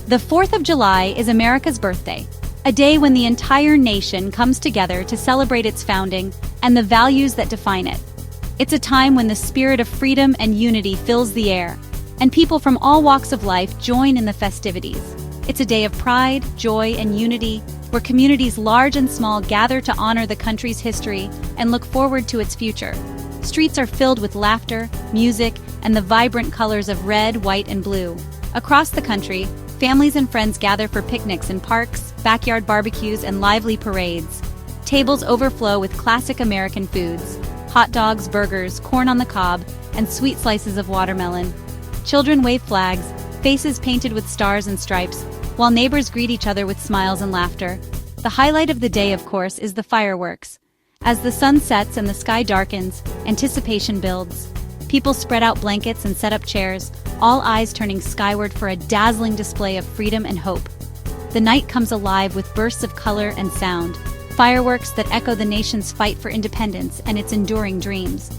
The 4th of July is America's birthday, a day when the entire nation comes together to celebrate its founding and the values that define it. It's a time when the spirit of freedom and unity fills the air, and people from all walks of life join in the festivities. It's a day of pride, joy, and unity, where communities large and small gather to honor the country's history and look forward to its future. Streets are filled with laughter, music, and the vibrant colors of red, white, and blue. Across the country, families and friends gather for picnics in parks, backyard barbecues, and lively parades. Tables overflow with classic American foods: hot dogs, burgers, corn on the cob, and sweet slices of watermelon. Children wave flags, faces painted with stars and stripes, while neighbors greet each other with smiles and laughter. The highlight of the day, of course, is the fireworks. As the sun sets and the sky darkens, anticipation builds. People spread out blankets and set up chairs, all eyes turning skyward for a dazzling display of freedom and hope. The night comes alive with bursts of color and sound, fireworks that echo the nation's fight for independence and its enduring dreams.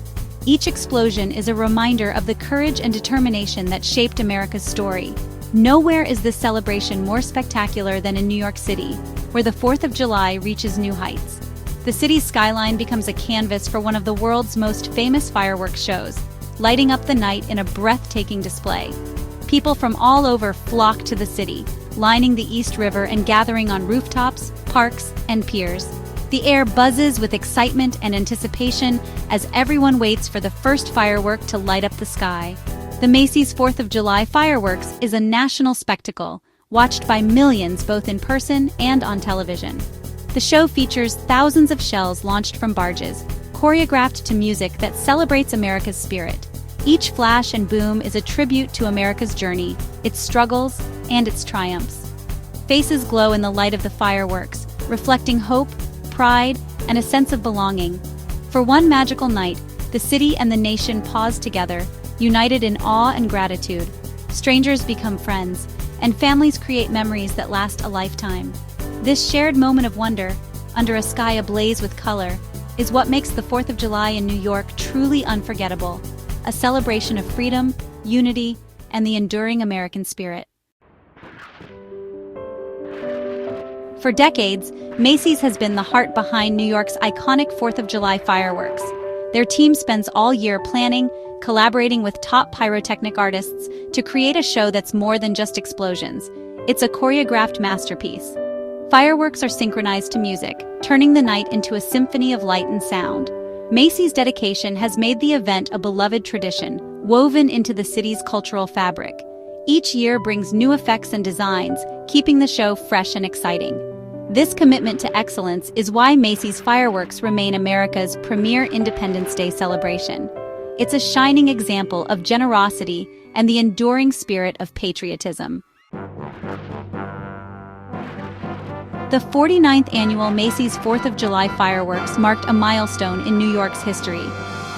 Each explosion is a reminder of the courage and determination that shaped America's story. Nowhere is this celebration more spectacular than in New York City, where the 4th of July reaches new heights. The city's skyline becomes a canvas for one of the world's most famous fireworks shows, lighting up the night in a breathtaking display. People from all over flock to the city, lining the East River and gathering on rooftops, parks, and piers. The air buzzes with excitement and anticipation as everyone waits for the first firework to light up the sky. The Macy's 4th of July fireworks is a national spectacle, watched by millions both in person and on television. The show features thousands of shells launched from barges, choreographed to music that celebrates America's spirit. Each flash and boom is a tribute to America's journey, its struggles, and its triumphs. Faces glow in the light of the fireworks, reflecting hope, pride, and a sense of belonging. For one magical night, the city and the nation pause together, united in awe and gratitude. Strangers become friends, and families create memories that last a lifetime. This shared moment of wonder, under a sky ablaze with color, is what makes the 4th of July in New York truly unforgettable, a celebration of freedom, unity, and the enduring American spirit. For decades, Macy's has been the heart behind New York's iconic 4th of July fireworks. Their team spends all year planning, collaborating with top pyrotechnic artists to create a show that's more than just explosions. It's a choreographed masterpiece. Fireworks are synchronized to music, turning the night into a symphony of light and sound. Macy's dedication has made the event a beloved tradition, woven into the city's cultural fabric. Each year brings new effects and designs, keeping the show fresh and exciting. This commitment to excellence is why Macy's fireworks remain America's premier Independence Day celebration. It's a shining example of generosity and the enduring spirit of patriotism. The 49th annual Macy's 4th of July fireworks marked a milestone in New York's history.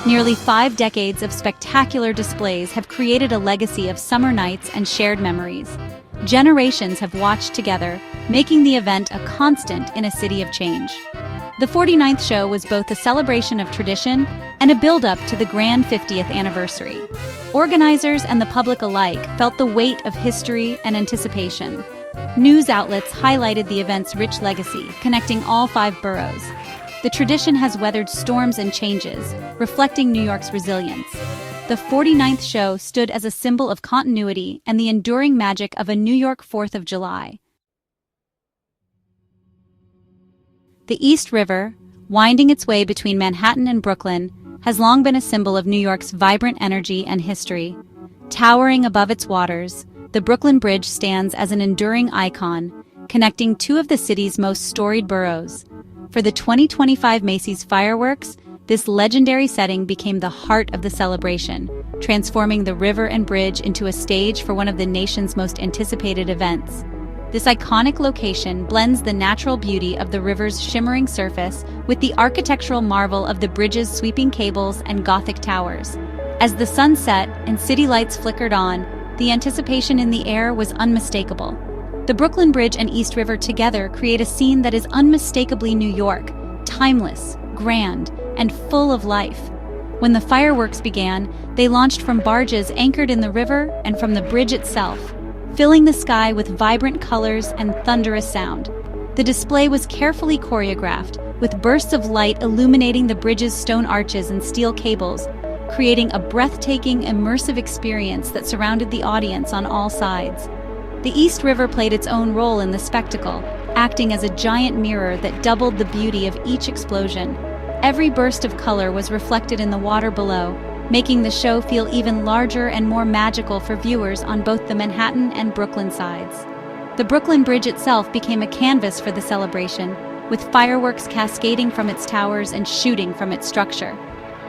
Nearly 5 decades of spectacular displays have created a legacy of summer nights and shared memories. Generations have watched together, making the event a constant in a city of change. The 49th show was both a celebration of tradition and a build-up to the grand 50th anniversary. Organizers and the public alike felt the weight of history and anticipation. News outlets highlighted the event's rich legacy, connecting all 5 boroughs. The tradition has weathered storms and changes, reflecting New York's resilience. The 49th show stood as a symbol of continuity and the enduring magic of a New York 4th of July. The East River, winding its way between Manhattan and Brooklyn, has long been a symbol of New York's vibrant energy and history. Towering above its waters, the Brooklyn Bridge stands as an enduring icon, connecting 2 of the city's most storied boroughs. For the 2025 Macy's fireworks, this legendary setting became the heart of the celebration, transforming the river and bridge into a stage for one of the nation's most anticipated events. This iconic location blends the natural beauty of the river's shimmering surface with the architectural marvel of the bridge's sweeping cables and Gothic towers. As the sun set and city lights flickered on, the anticipation in the air was unmistakable. The Brooklyn Bridge and East River together create a scene that is unmistakably New York, timeless, grand, and full of life. When the fireworks began, they launched from barges anchored in the river and from the bridge itself. filling the sky with vibrant colors and thunderous sound. The display was carefully choreographed, with bursts of light illuminating the bridge's stone arches and steel cables, creating a breathtaking, immersive experience that surrounded the audience on all sides. The East River played its own role in the spectacle, acting as a giant mirror that doubled the beauty of each explosion. Every burst of color was reflected in the water below, making the show feel even larger and more magical for viewers on both the Manhattan and Brooklyn sides. The Brooklyn Bridge itself became a canvas for the celebration, with fireworks cascading from its towers and shooting from its structure.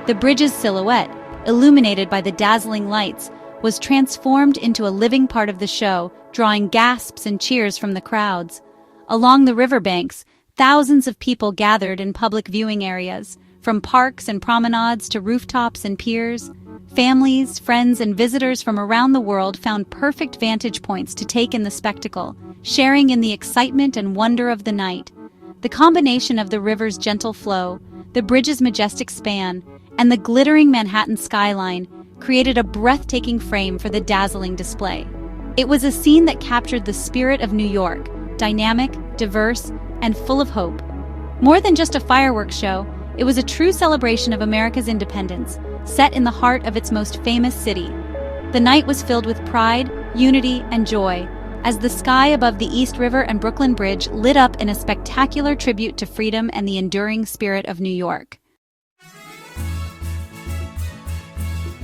The bridge's silhouette, illuminated by the dazzling lights, was transformed into a living part of the show, drawing gasps and cheers from the crowds. Along the riverbanks, thousands of people gathered in public viewing areas, from parks and promenades to rooftops and piers. Families, friends, and visitors from around the world found perfect vantage points to take in the spectacle, sharing in the excitement and wonder of the night. The combination of the river's gentle flow, the bridge's majestic span, and the glittering Manhattan skyline created a breathtaking frame for the dazzling display. It was a scene that captured the spirit of New York, dynamic, diverse, and full of hope. More than just a fireworks show, it was a true celebration of America's independence, set in the heart of its most famous city. The night was filled with pride, unity, and joy, as the sky above the East River and Brooklyn Bridge lit up in a spectacular tribute to freedom and the enduring spirit of New York.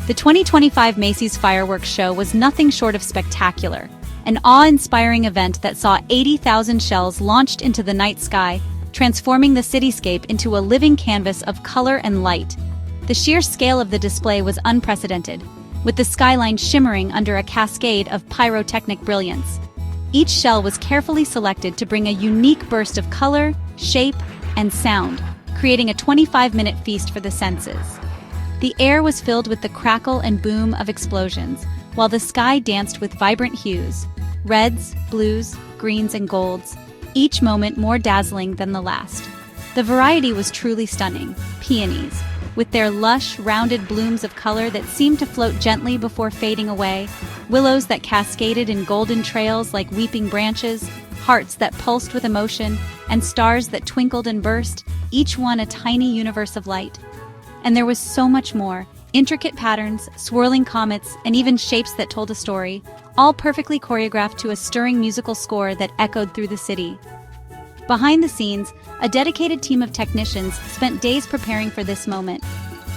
The 2025 Macy's Fireworks Show was nothing short of spectacular, an awe-inspiring event that saw 80,000 shells launched into the night sky, transforming the cityscape into a living canvas of color and light. The sheer scale of the display was unprecedented, with the skyline shimmering under a cascade of pyrotechnic brilliance. Each shell was carefully selected to bring a unique burst of color, shape, and sound, creating a 25-minute feast for the senses. The air was filled with the crackle and boom of explosions, while the sky danced with vibrant hues, reds, blues, greens, and golds, each moment more dazzling than the last. The variety was truly stunning. Peonies, with their lush, rounded blooms of color that seemed to float gently before fading away, willows that cascaded in golden trails like weeping branches, hearts that pulsed with emotion, and stars that twinkled and burst, each one a tiny universe of light. And there was so much more. Intricate patterns, swirling comets, and even shapes that told a story, all perfectly choreographed to a stirring musical score that echoed through the city. Behind the scenes, a dedicated team of technicians spent days preparing for this moment.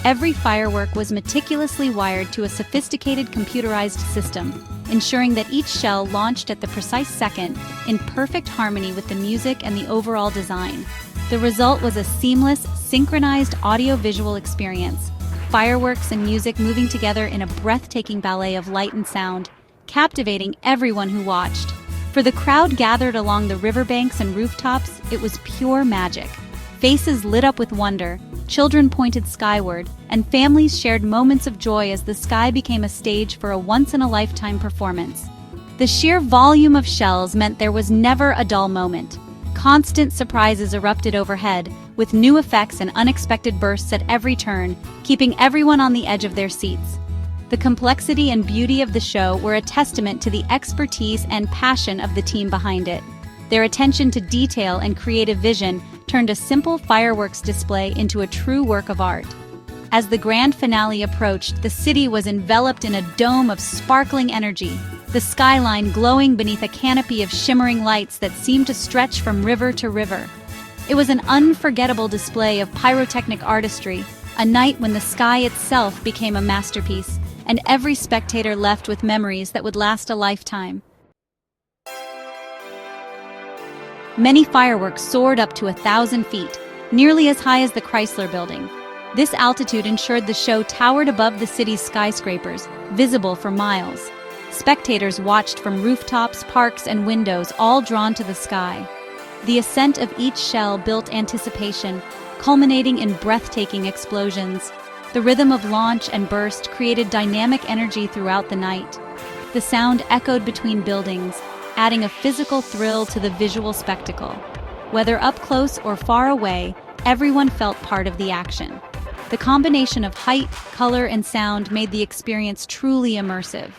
Every firework was meticulously wired to a sophisticated computerized system, ensuring that each shell launched at the precise second, in perfect harmony with the music and the overall design. The result was a seamless, synchronized audio-visual experience, fireworks and music moving together in a breathtaking ballet of light and sound, captivating everyone who watched. For the crowd gathered along the riverbanks and rooftops, it was pure magic. Faces lit up with wonder, children pointed skyward, and families shared moments of joy as the sky became a stage for a once-in-a-lifetime performance. The sheer volume of shells meant there was never a dull moment. Constant surprises erupted overhead, with new effects and unexpected bursts at every turn, keeping everyone on the edge of their seats. The complexity and beauty of the show were a testament to the expertise and passion of the team behind it. Their attention to detail and creative vision turned a simple fireworks display into a true work of art. As the grand finale approached, the city was enveloped in a dome of sparkling energy, the skyline glowing beneath a canopy of shimmering lights that seemed to stretch from river to river. It was an unforgettable display of pyrotechnic artistry, a night when the sky itself became a masterpiece, and every spectator left with memories that would last a lifetime. Many fireworks soared up to 1,000 feet, nearly as high as the Chrysler Building. This altitude ensured the show towered above the city's skyscrapers, visible for miles. Spectators watched from rooftops, parks, and windows, all drawn to the sky. The ascent of each shell built anticipation, culminating in breathtaking explosions. The rhythm of launch and burst created dynamic energy throughout the night. The sound echoed between buildings, adding a physical thrill to the visual spectacle. Whether up close or far away, everyone felt part of the action. The combination of height, color, and sound made the experience truly immersive.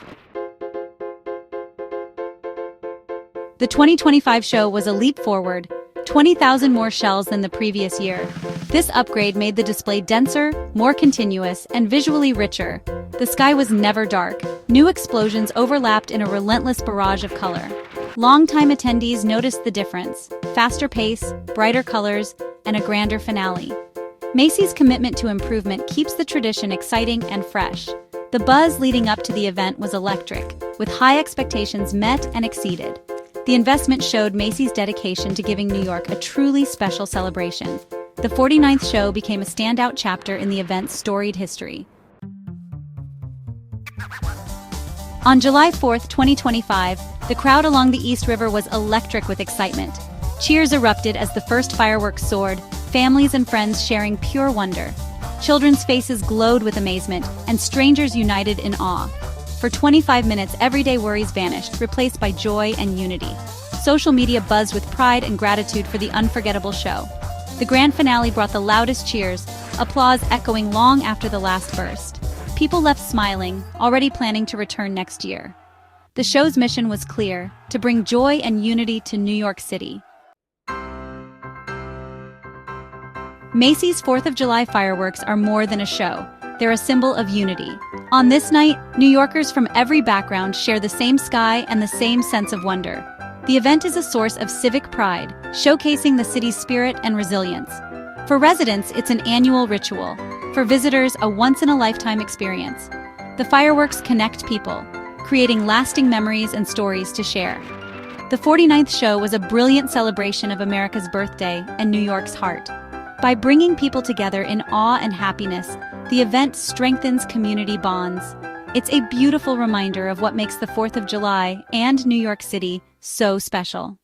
The 2025 show was a leap forward, 20,000 more shells than the previous year. This upgrade made the display denser, more continuous, and visually richer. The sky was never dark. New explosions overlapped in a relentless barrage of color. Longtime attendees noticed the difference: faster pace, brighter colors, and a grander finale. Macy's commitment to improvement keeps the tradition exciting and fresh. The buzz leading up to the event was electric, with high expectations met and exceeded. The investment showed Macy's dedication to giving New York a truly special celebration. The 49th show became a standout chapter in the event's storied history. On July 4, 2025, the crowd along the East River was electric with excitement. Cheers erupted as the first fireworks soared, families and friends sharing pure wonder. Children's faces glowed with amazement, and strangers united in awe. For 25 minutes, everyday worries vanished, replaced by joy and unity. Social media buzzed with pride and gratitude for the unforgettable show. The grand finale brought the loudest cheers, applause echoing long after the last burst. People left smiling, already planning to return next year. The show's mission was clear: to bring joy and unity to New York City. Macy's 4th of July fireworks are more than a show. They're a symbol of unity. On this night, New Yorkers from every background share the same sky and the same sense of wonder. The event is a source of civic pride, showcasing the city's spirit and resilience. For residents, it's an annual ritual. For visitors, a once-in-a-lifetime experience. The fireworks connect people, creating lasting memories and stories to share. The 49th show was a brilliant celebration of America's birthday and New York's heart. By bringing people together in awe and happiness, the event strengthens community bonds. It's a beautiful reminder of what makes the 4th of July and New York City so special.